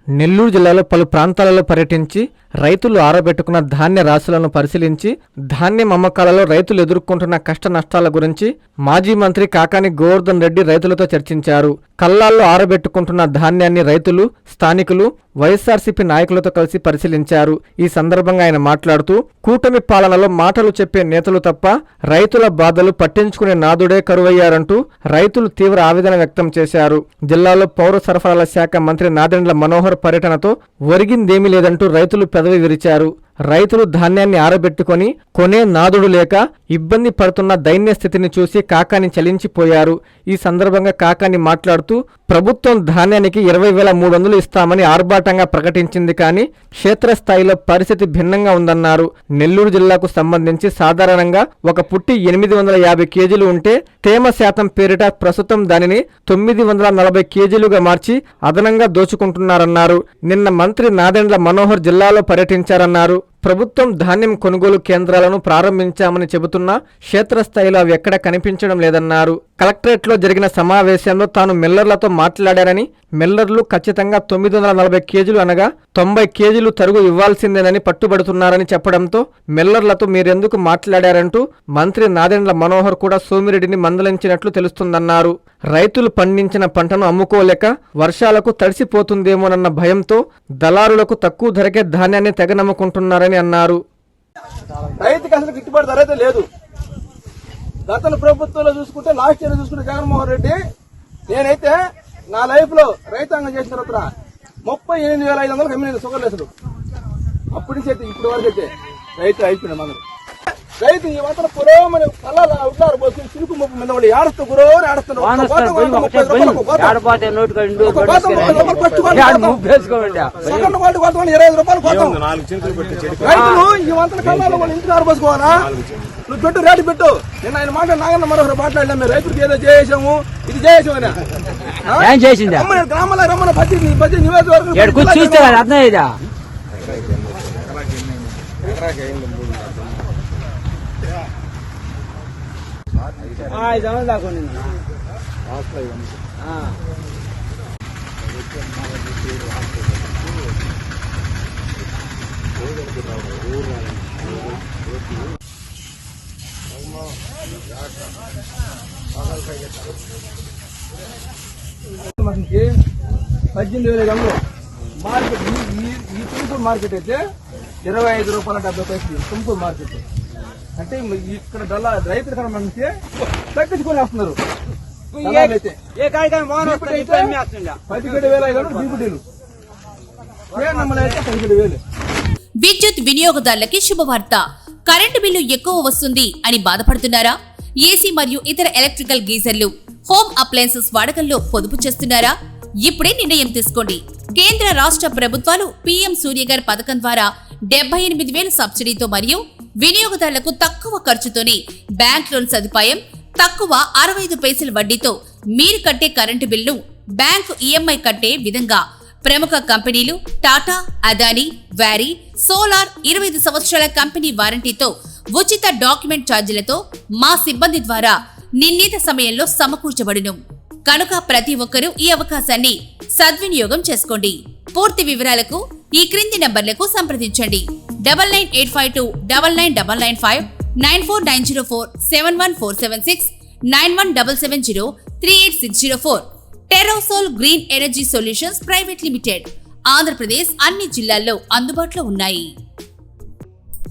నెల్లూరు జిల్లాలో పలు ప్రాంతాలలో పర్యటించి రైతులు ఆరబెట్టుకున్న ధాన్య రాశులను పరిశీలించి ధాన్యం అమ్మకాలలో రైతులు ఎదుర్కొంటున్న కష్ట నష్టాల గురించి మాజీ మంత్రి కాకాని గోవర్ధన్ రెడ్డి రైతులతో చర్చించారు. కల్లాల్లో ఆరబెట్టుకుంటున్న ధాన్యాన్ని రైతులు, స్థానికులు, వైఎస్ఆర్సీపీ నాయకులతో కలిసి పరిశీలించారు. ఈ సందర్భంగా ఆయన మాట్లాడుతూ కూటమి పాలనలో మాటలు చెప్పే నేతలు తప్ప రైతుల బాధలు పట్టించుకునే నాదుడే కరువయ్యారంటూ రైతులు తీవ్ర ఆవేదన వ్యక్తం చేశారు. జిల్లాలో పౌర సరఫరాల శాఖ మంత్రి నాదెండ్ల మనోహర్ పర్యటనతో ఒరిగిందేమీ లేదంటూ రైతులు పెదవి విరిచారు. రైతులు ధాన్యాన్ని ఆరబెట్టుకొని కొనే నాదుడు లేక ఇబ్బంది పడుతున్న దైన్య స్థితిని చూసి కాకాని చలించిపోయారు. ఈ సందర్భంగా కాకాని మాట్లాడుతూ ప్రభుత్వం ధాన్యానికి 20,300 ఇస్తామని ఆర్భాటంగా ప్రకటించింది, కానీ క్షేత్రస్థాయిలో పరిస్థితి భిన్నంగా ఉందన్నారు. నెల్లూరు జిల్లాకు సంబంధించి సాధారణంగా ఒక పుట్టి 850 కేజీలు ఉంటే తేమ శాతం పేరిట ప్రస్తుతం దానిని 940 కేజీలుగా మార్చి అదనంగా దోచుకుంటున్నారన్నారు. నిన్న మంత్రి నాదెండ్ల మనోహర్ జిల్లాలో పర్యటించారన్నారు. ప్రభుత్వం ధాన్యం కొనుగోలు కేంద్రాలను ప్రారంభించామని చెబుతున్నా క్షేత్రస్థాయిలో అవి ఎక్కడ కనిపించడం లేదన్నారు. కలెక్టరేట్లో జరిగిన సమావేశంలో తాను మిల్లర్లతో మాట్లాడారని, మిల్లర్లు ఖచ్చితంగా 940 కేజీలు అనగా 90 కేజీలు తరుగు ఇవ్వాల్సిందేనని పట్టుబడుతున్నారని చెప్పడంతో మిల్లర్లతో మీరెందుకు మాట్లాడారంటూ మంత్రి నాదెండ్ల మనోహర్ కూడా సోమిరెడ్డిని మందలించినట్లు తెలుస్తుందన్నారు. రైతులు పండించిన పంటను అమ్ముకోలేక వర్షాలకు తడిసిపోతుందేమోనన్న భయంతో దళారులకు తక్కువ ధరకే ధాన్యాన్ని తెగనమ్ముకుంటున్నారని అన్నారు. రైతుకి అసలు గిట్టుబాటు ధర అయితే లేదు. గత ప్రభుత్వంలో చూసుకుంటే, లాస్ట్ ఇయర్ చూసుకుంటే జగన్మోహన్ రెడ్డి, నేనైతే నా లైఫ్ లో రైతాంగం చేసిన తర్వాత 38,500 కమ్మిన సుగర్లేసుడు. అప్పటి నుంచి అయితే ఇప్పటి వరకు అయితే రైతు అయిపోయినా మనం రైతు ఈ మాత్రం పురోమని కళ్ళ ఉన్నారు పోతుంది చిరుకు ముప్పు మీద వాళ్ళు ఏడుస్తూ గురోని ఆడుతున్నారు. రైతులు ఈ మాత్రం కళ్ళలో వాళ్ళు ఇంటికి ఆరబోసుకోవాలా? నువ్వు పెట్టు, రేటు పెట్టు. నేను ఆయన మాట నాగన్న మరొకరు మాట్లాడలేము. మేము రైతులకి ఏదో చేసాము, ఇది చేసామని గ్రామాల రమ్మన్న బడ్జెట్ నియోజకవర్గం చూస్తే అర్థం అయ్యేదా? మనకి 18,500 మార్కెట్. ఈ తుంపూరు మార్కెట్ అయితే 25 రూపాయల 70 పైసలు తుంపూరు మార్కెట్. అంటే ఇక్కడ రైతుల కన్నా మనకి తగ్గించుకొని వస్తున్నారు. 17,500 బీపీటీలు, అయితే 17,000. విద్యుత్ వినియోగదారులకి శుభవార్త. కరెంటు బిల్లు ఎక్కువ వస్తుంది అని బాధపడుతున్నారా? ఏసీ మరియు ఇతర ఎలక్ట్రికల్ గీజర్లు, హోమ్ అప్లయన్సెస్ వాడకంలో పొదుపు చేస్తున్నారా? ఇప్పుడే నిర్ణయం తీసుకోండి. కేంద్ర రాష్ట్ర ప్రభుత్వాలు పీఎం సూర్యగర్ పథకం ద్వారా 78,000 సబ్సిడీతో మరియు వినియోగదారులకు తక్కువ ఖర్చుతోనే బ్యాంక్ లోన్ సదుపాయం, తక్కువ 65 పైసల వడ్డీతో మీరు కట్టే కరెంటు బిల్లు బ్యాంకు ఈఎంఐ కట్టే విధంగా ప్రముఖ కంపెనీలు టాటా, అదానీ, వారీ, సోలార్ 25 సంవత్సరాల కంపెనీ వారంటీతో ఉచిత డాక్యుమెంట్ ఛార్జీలతో మా సిబ్బంది ద్వారా నిర్ణీత సమయంలో సమకూర్చబడును. కనుక ప్రతి ఒక్కరూ ఈ అవకాశాన్ని సద్వినియోగం చేసుకోండి. పూర్తి వివరాలకు ఈ క్రింది నంబర్లకు సంప్రదించండి. 9985299995, 9490471476, 9177038604. టెరోసోల్ green energy solutions private limited, Andhra Pradesh అన్ని జిల్లాల్లో అందుబాటులో ఉన్నాయి.